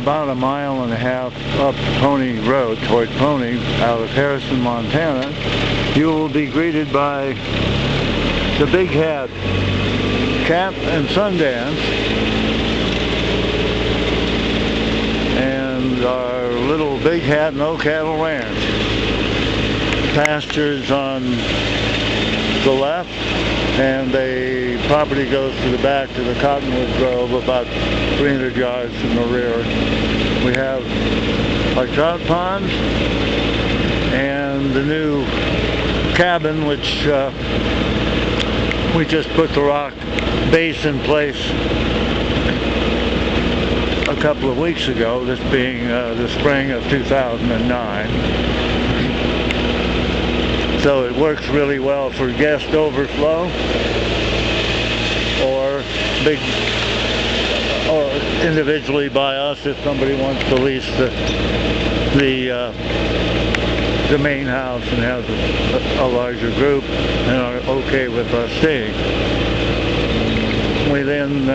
about a mile and a half up Pony Road toward Pony out of Harrison, Montana, you will be greeted by the Big Hat Camp and Sundance and our little Big Hat No Cattle Ranch. Pastures on the left, and the property goes to the back to the Cottonwood Grove about 300 yards from the rear. We have our trout ponds and the new cabin, which we just put the rock base in place a couple of weeks ago, this being the spring of 2009. So it works really well for guest overflow or individually by us if somebody wants to lease the main house and has a larger group and are okay with us staying. We then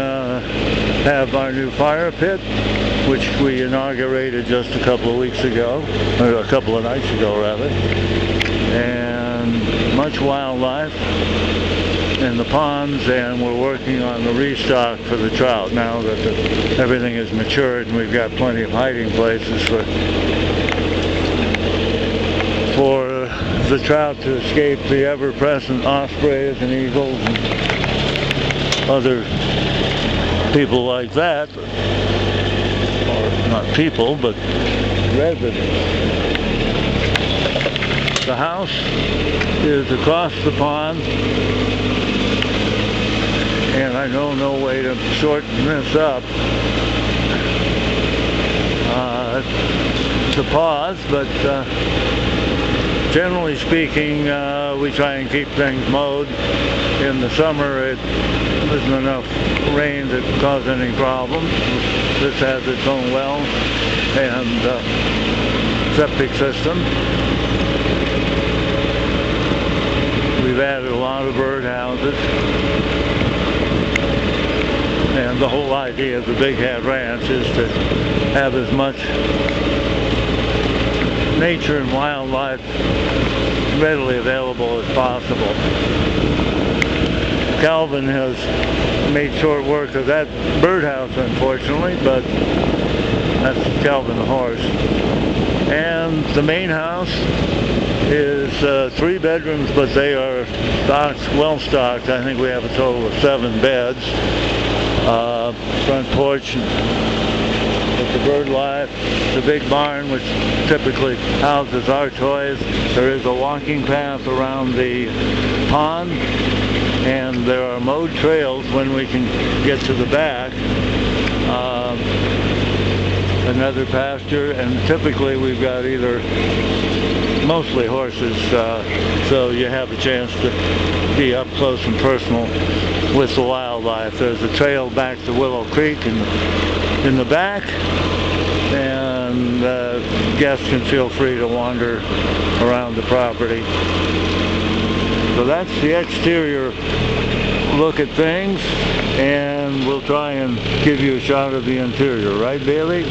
have our new fire pit, which we inaugurated just a couple of weeks ago, or a couple of nights ago rather, and much wildlife in the ponds, and we're working on the restock for the trout now that everything is matured and we've got plenty of hiding places for the trout to escape the ever-present ospreys and eagles and other people like that, or not people, but residents. The house is across the pond, and I know no way to shorten this up. It's a pause, but generally speaking, we try and keep things mowed. In the summer, it isn't enough rain to cause any problems. This has its own well and septic system. We've added a lot of birdhouses, and the whole idea of the Big Hat Ranch is to have as much nature and wildlife readily available as possible. Calvin has made short work of that birdhouse, unfortunately, but that's Calvin the horse. And the main house is 3 bedrooms, but they are stocked, well stocked. I think we have a total of 7 beds. Front porch with the bird life, the big barn which typically houses our toys. There is a walking path around the pond, and there are mowed trails when we can get to the back. Another pasture, and typically we've got mostly horses, so you have a chance to be up close and personal with the wildlife. There's a trail back to Willow Creek in the back, and guests can feel free to wander around the property. So that's the exterior look at things, and we'll try and give you a shot of the interior, right, Bailey?